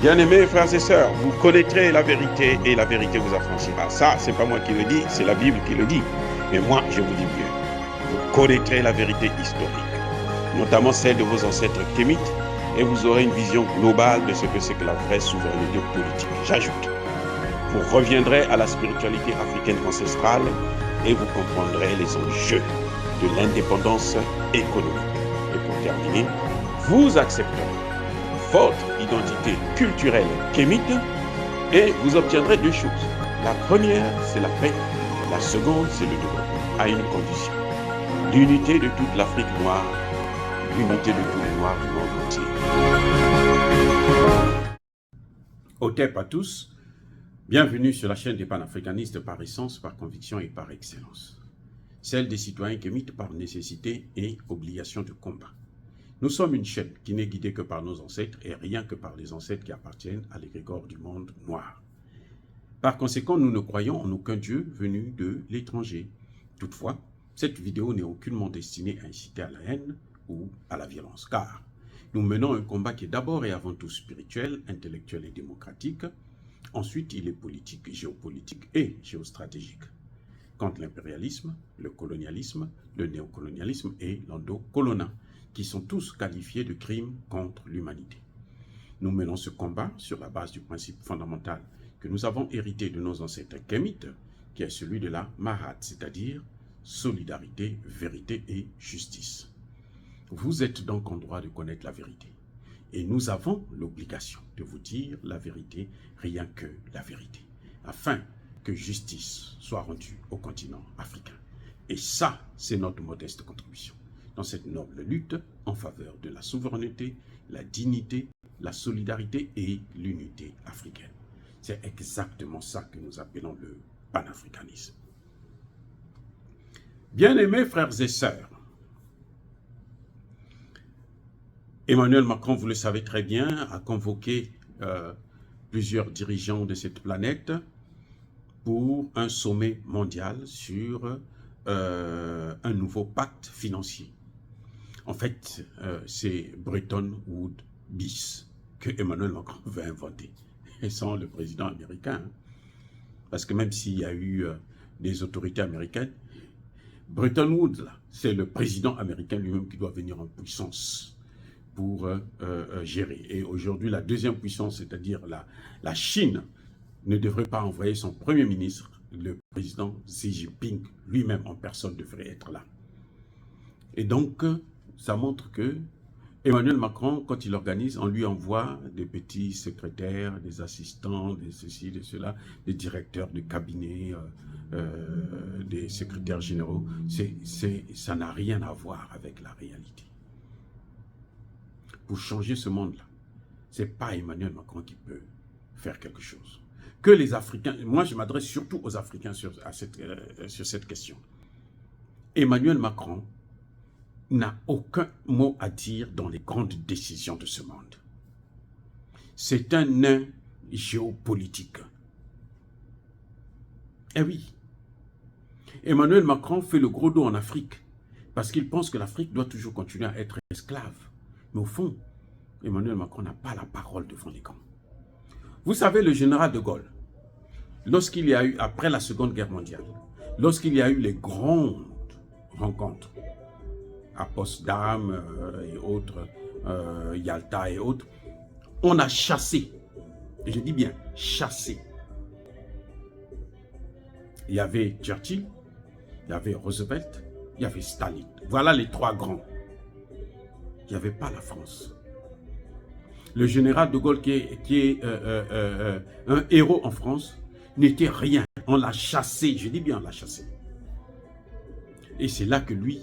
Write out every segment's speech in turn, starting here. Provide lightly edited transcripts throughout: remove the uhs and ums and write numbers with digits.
Bien-aimés frères et sœurs, vous connaîtrez la vérité et la vérité vous affranchira. Ça, c'est pas moi qui le dis, c'est la Bible qui le dit. Mais moi, je vous dis mieux. Vous connaîtrez la vérité historique, notamment celle de vos ancêtres kémites, et vous aurez une vision globale de ce que c'est que la vraie souveraineté politique. J'ajoute, vous reviendrez à la spiritualité africaine ancestrale et vous comprendrez les enjeux de l'indépendance économique. Et pour terminer, vous accepterez votre identité culturelle kémite et vous obtiendrez deux choses. La première, c'est la paix. La seconde, c'est le développement, à une condition. L'unité de toute l'Afrique noire, l'unité de tous les Noirs du monde entier. Otep à tous, bienvenue sur la chaîne des panafricanistes par essence, par conviction et par excellence. Celle des citoyens kémites par nécessité et obligation de combat. Nous sommes une chaîne qui n'est guidée que par nos ancêtres et rien que par les ancêtres qui appartiennent à l'égrégore du monde noir. Par conséquent, nous ne croyons en aucun Dieu venu de l'étranger. Toutefois, cette vidéo n'est aucunement destinée à inciter à la haine ou à la violence, car nous menons un combat qui est d'abord et avant tout spirituel, intellectuel et démocratique. Ensuite, il est politique, géopolitique et géostratégique. Contre l'impérialisme, le colonialisme, le néocolonialisme et l'endocolonat, qui sont tous qualifiés de crimes contre l'humanité. Nous menons ce combat sur la base du principe fondamental que nous avons hérité de nos ancêtres kémites, qui est celui de la Mahat, c'est-à-dire solidarité, vérité et justice. Vous êtes donc en droit de connaître la vérité. Et nous avons l'obligation de vous dire la vérité, rien que la vérité, afin que justice soit rendue au continent africain. Et ça, c'est notre modeste contribution dans cette noble lutte en faveur de la souveraineté, la dignité, la solidarité et l'unité africaine. C'est exactement ça que nous appelons le panafricanisme. Bien-aimés frères et sœurs, Emmanuel Macron, vous le savez très bien, a convoqué plusieurs dirigeants de cette planète pour un sommet mondial sur un nouveau pacte financier. En fait, c'est Bretton Woods bis que Emmanuel Macron veut inventer, et sans le président américain. Parce que même s'il y a eu des autorités américaines, Bretton Woods, c'est le président américain lui-même qui doit venir en puissance pour gérer. Et aujourd'hui, la deuxième puissance, c'est-à-dire la Chine, ne devrait pas envoyer son premier ministre, le président Xi Jinping lui-même en personne devrait être là. Et donc, ça montre que Emmanuel Macron, quand il organise, on lui envoie des petits secrétaires, des assistants, des ceci, de cela, des directeurs de cabinet, des secrétaires généraux. Ça n'a rien à voir avec la réalité. Pour changer ce monde-là, ce n'est pas Emmanuel Macron qui peut faire quelque chose. Que les Africains, moi je m'adresse surtout aux Africains sur cette question. Emmanuel Macron n'a aucun mot à dire dans les grandes décisions de ce monde. C'est un nain géopolitique. Eh oui, Emmanuel Macron fait le gros dos en Afrique parce qu'il pense que l'Afrique doit toujours continuer à être esclave. Mais au fond, Emmanuel Macron n'a pas la parole devant les grands. Vous savez, le général de Gaulle, lorsqu'il y a eu, après la Seconde Guerre mondiale, lorsqu'il y a eu les grandes rencontres, à Potsdam et autres, Yalta et autres, on a chassé, et je dis bien chassé. Il y avait Churchill, il y avait Roosevelt, il y avait Staline. Voilà les trois grands. Il n'y avait pas la France. Le général de Gaulle, qui est un héros en France, n'était rien. On l'a chassé, je dis bien on l'a chassé. Et c'est là que lui,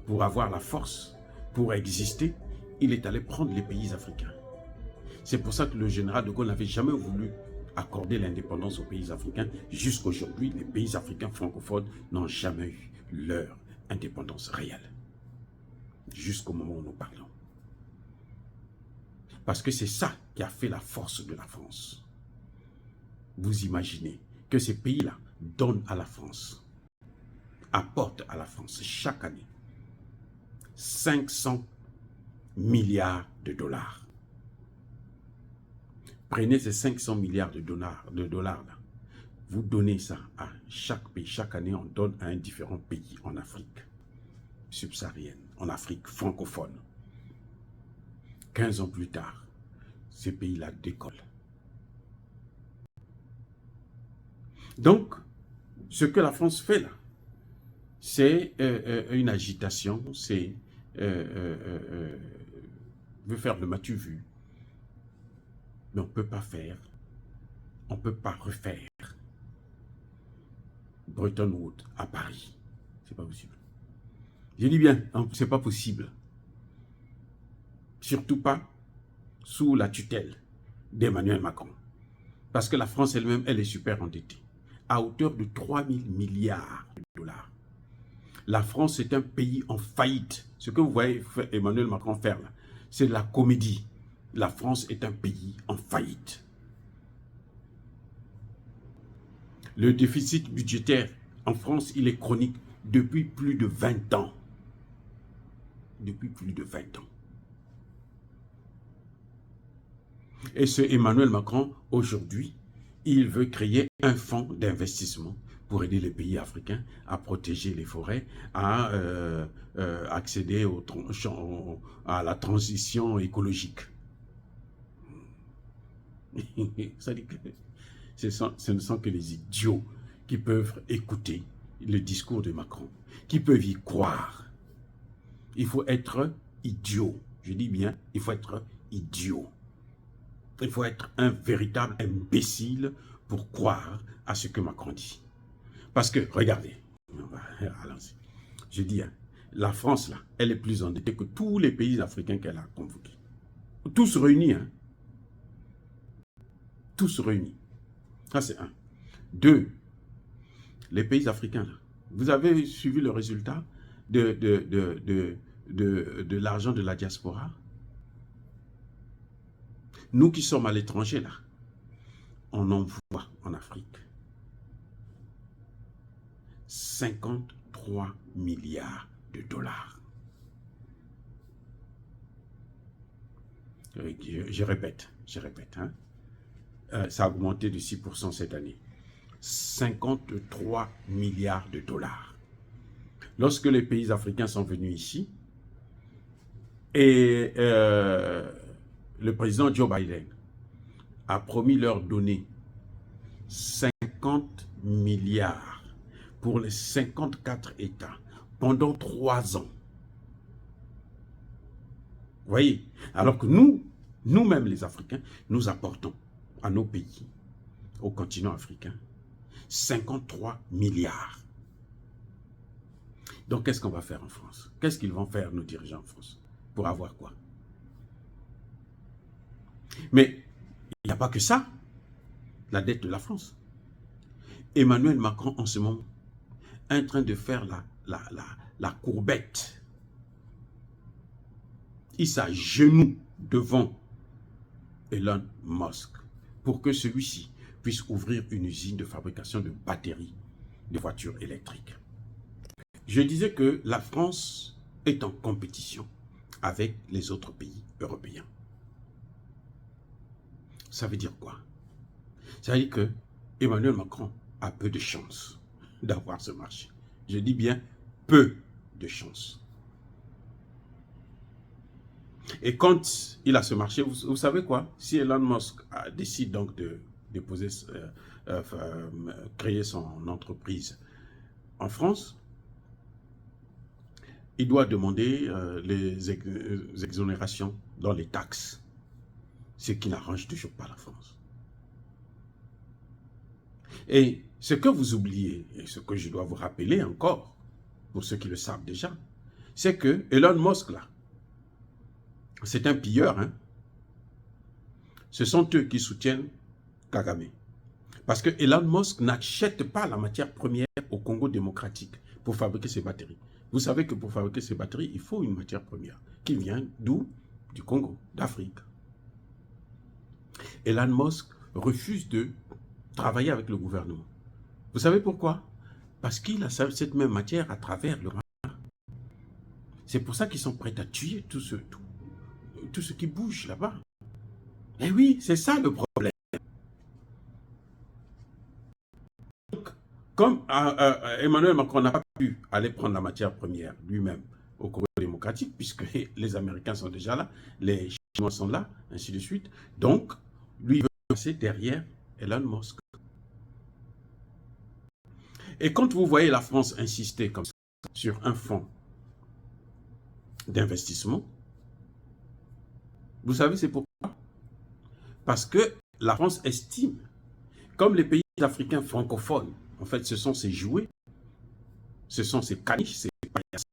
pour avoir la force, pour exister, il est allé prendre les pays africains. C'est pour ça que le général de Gaulle n'avait jamais voulu accorder l'indépendance aux pays africains. Jusqu'aujourd'hui, les pays africains francophones n'ont jamais eu leur indépendance réelle. Jusqu'au moment où nous parlons. Parce que c'est ça qui a fait la force de la France. Vous imaginez que ces pays-là donnent à la France, apportent à la France chaque année 500 milliards de dollars. Prenez ces 500 milliards de dollars là. Vous donnez ça à chaque pays. Chaque année, on donne à un différent pays en Afrique subsaharienne, en Afrique francophone. 15 ans plus tard, ces pays-là décollent. Donc, ce que la France fait là, c'est une agitation, c'est veut faire le m'as-tu vu, mais on ne peut pas faire, on ne peut pas refaire Bretton Woods à Paris. C'est pas possible. Je dis bien, c'est pas possible. Surtout pas sous la tutelle d'Emmanuel Macron. Parce que la France elle-même, elle est super endettée, à hauteur de 3 000 milliards de dollars. La France est un pays en faillite. Ce que vous voyez Emmanuel Macron faire là, c'est de la comédie. La France est un pays en faillite. Le déficit budgétaire en France, il est chronique depuis plus de 20 ans. Depuis plus de 20 ans. Et ce Emmanuel Macron, aujourd'hui, il veut créer un fonds d'investissement pour aider les pays africains à protéger les forêts, à accéder à la transition écologique. Ça dit que ce ne sont que les idiots qui peuvent écouter le discours de Macron, qui peuvent y croire. Il faut être idiot. Je dis bien, il faut être idiot. Il faut être un véritable imbécile pour croire à ce que Macron dit. Parce que, regardez, je dis, hein, la France, là, elle est plus endettée que tous les pays africains qu'elle a convoqués. Tous réunis, hein. Tous réunis. Ça, c'est un. Deux, les pays africains, là, vous avez suivi le résultat de l'argent de la diaspora? Nous qui sommes à l'étranger, là, on envoie en Afrique 53 milliards de dollars. Je répète, hein. Ça a augmenté de 6% cette année. 53 milliards de dollars. Lorsque les pays africains sont venus ici, et le président Joe Biden a promis leur donner 50 milliards pour les 54 États pendant 3 ans. Vous voyez? Alors que nous-mêmes les Africains, nous apportons à nos pays, au continent africain, 53 milliards. Donc, qu'est-ce qu'on va faire en France? Qu'est-ce qu'ils vont faire, nos dirigeants en France? Pour avoir quoi? Mais il n'y a pas que ça, la dette de la France. Emmanuel Macron, en ce moment, est en train de faire la courbette. Il s'agenouille devant Elon Musk pour que celui-ci puisse ouvrir une usine de fabrication de batteries de voitures électriques. Je disais que la France est en compétition avec les autres pays européens. Ça veut dire quoi? Ça veut dire que Emmanuel Macron a peu de chance d'avoir ce marché. Je dis bien peu de chance. Et quand il a ce marché, vous savez quoi? Si Elon Musk décide donc de créer son entreprise en France, il doit demander les exonérations dans les taxes, ce qui n'arrange toujours pas la France. Et ce que vous oubliez, et ce que je dois vous rappeler encore, pour ceux qui le savent déjà, c'est que Elon Musk, là, c'est un pilleur, hein. Ce sont eux qui soutiennent Kagame. Parce que Elon Musk n'achète pas la matière première au Congo démocratique pour fabriquer ses batteries. Vous savez que pour fabriquer ces batteries, il faut une matière première qui vient d'où? Du Congo, d'Afrique. Elon Musk refuse de travailler avec le gouvernement. Vous savez pourquoi? Parce qu'il a cette même matière à travers le Rwanda. C'est pour ça qu'ils sont prêts à tuer tout ce qui bouge là-bas. Eh oui, c'est ça le problème. Comme Emmanuel Macron n'a pas pu aller prendre la matière première lui-même au Congo démocratique, puisque les Américains sont déjà là, les Chinois sont là, ainsi de suite. Donc, lui, il veut passer derrière Elon Musk. Et quand vous voyez la France insister comme ça sur un fonds d'investissement, vous savez c'est pourquoi? Parce que la France estime, comme les pays africains francophones, en fait ce sont ces jouets, ce sont ces caniches, ces paillasses.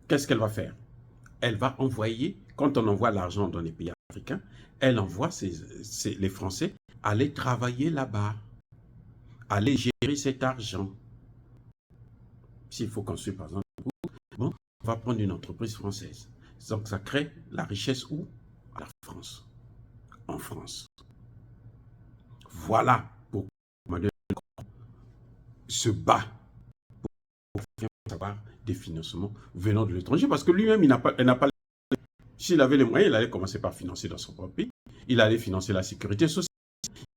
Qu'est-ce qu'elle va faire? Elle va envoyer, quand on envoie l'argent dans les pays africains, elle envoie les Français aller travailler là-bas, aller gérer cet argent. S'il faut construire par exemple, bon, on va prendre une entreprise française. Donc ça crée la richesse où? À la France. En France. Voilà pourquoi Emmanuel Macron se bat pour faire savoir des financements venant de l'étranger, parce que lui-même, il n'a pas. S'il avait les moyens, il allait commencer par financer dans son propre pays. Il allait financer la sécurité sociale.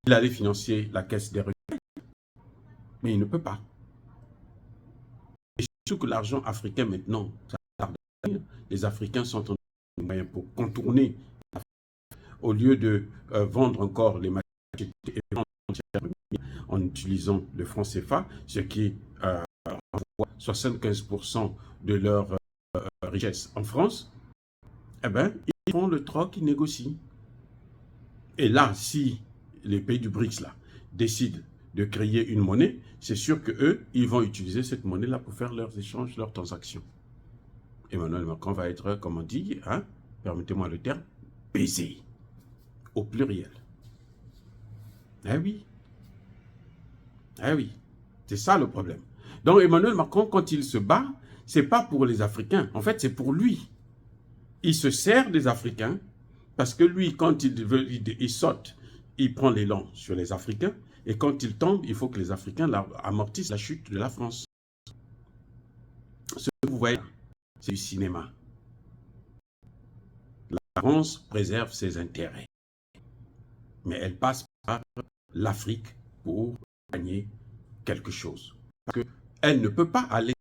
Il allait financer la caisse des retraites. Mais il ne peut pas. Et surtout que l'argent africain maintenant, ça tarde à venir. Les Africains sont en moyen pour contourner, au lieu de vendre encore les matières en utilisant le franc CFA, ce qui envoie 75% de leur richesse en France, eh bien, ils font le troc, ils négocient. Et là, si les pays du BRICS là, décident de créer une monnaie, c'est sûr qu'eux, ils vont utiliser cette monnaie-là pour faire leurs échanges, leurs transactions. Emmanuel Macron va être, comme on dit, hein, permettez-moi le terme, baisé, au pluriel. Eh oui. Eh oui. C'est ça le problème. Donc Emmanuel Macron, quand il se bat, ce n'est pas pour les Africains. En fait, c'est pour lui. Il se sert des Africains parce que lui, quand il saute, il prend l'élan sur les Africains. Et quand il tombe, il faut que les Africains amortissent la chute de la France. Ce que vous voyez, c'est du cinéma. La France préserve ses intérêts. Mais elle passe par l'Afrique pour gagner quelque chose. Parce qu'elle ne peut pas aller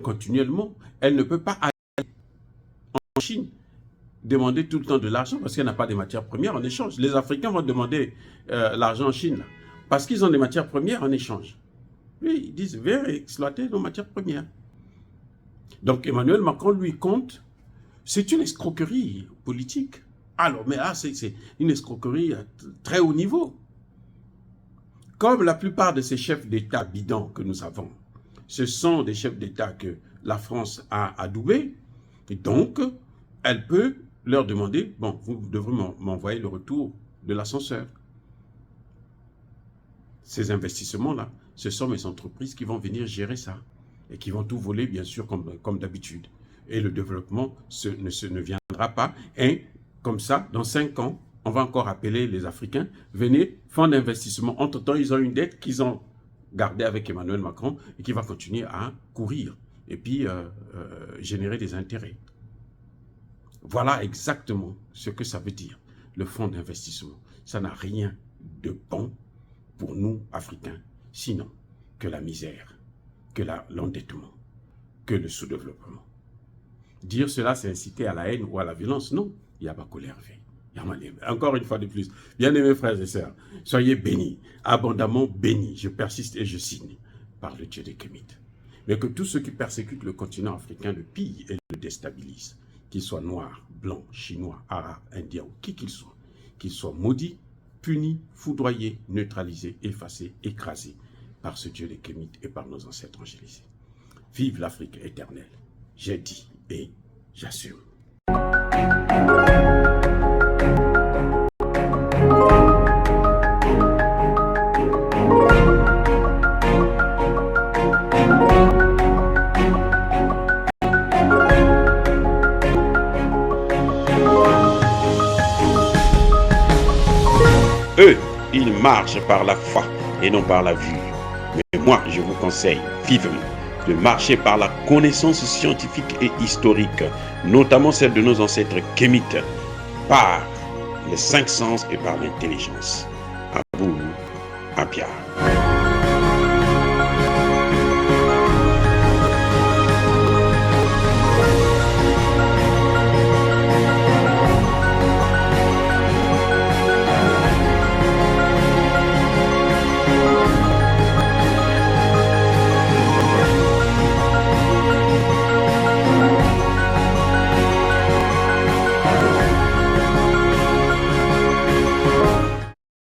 continuellement. Elle ne peut pas aller en Chine demander tout le temps de l'argent parce qu'elle n'a pas de matières premières en échange. Les Africains vont demander l'argent en Chine là, parce qu'ils ont des matières premières en échange. Oui, ils disent, viens exploiter nos matières premières. Donc Emmanuel Macron lui compte, c'est une escroquerie politique. Alors, mais là, c'est une escroquerie à très haut niveau. Comme la plupart de ces chefs d'État bidons que nous avons, ce sont des chefs d'État que la France a adoubés, et donc, elle peut leur demander, bon, vous devrez m'envoyer le retour de l'ascenseur. Ces investissements-là, ce sont mes entreprises qui vont venir gérer ça et qui vont tout voler, bien sûr, comme d'habitude. Et le développement ne viendra pas. Et comme ça, dans 5 ans, on va encore appeler les Africains, venez, fonds d'investissement. Entre-temps, ils ont une dette qu'ils ont gardée avec Emmanuel Macron et qui va continuer à courir et puis générer des intérêts. Voilà exactement ce que ça veut dire, le fonds d'investissement. Ça n'a rien de bon pour nous, Africains, sinon que la misère, que l'endettement, que le sous-développement. Dire cela, c'est inciter à la haine ou à la violence. Non, il n'y a pas colère. Encore une fois de plus, bien-aimés frères et sœurs, soyez bénis, abondamment bénis. Je persiste et je signe par le Dieu des Kémites. Mais que tous ceux qui persécutent le continent africain le pillent et le déstabilisent, qu'ils soient noirs, blancs, chinois, arabes, indiens ou qui qu'ils soient maudits, punis, foudroyés, neutralisés, effacés, écrasés par ce Dieu des Kémites et par nos ancêtres angélisés. Vive l'Afrique éternelle. J'ai dit et j'assume. Eux, ils marchent par la foi et non par la vue. Mais moi, je vous conseille vivement de marcher par la connaissance scientifique et historique, notamment celle de nos ancêtres kémites, par les 5 sens et par l'intelligence. À vous, à Pierre.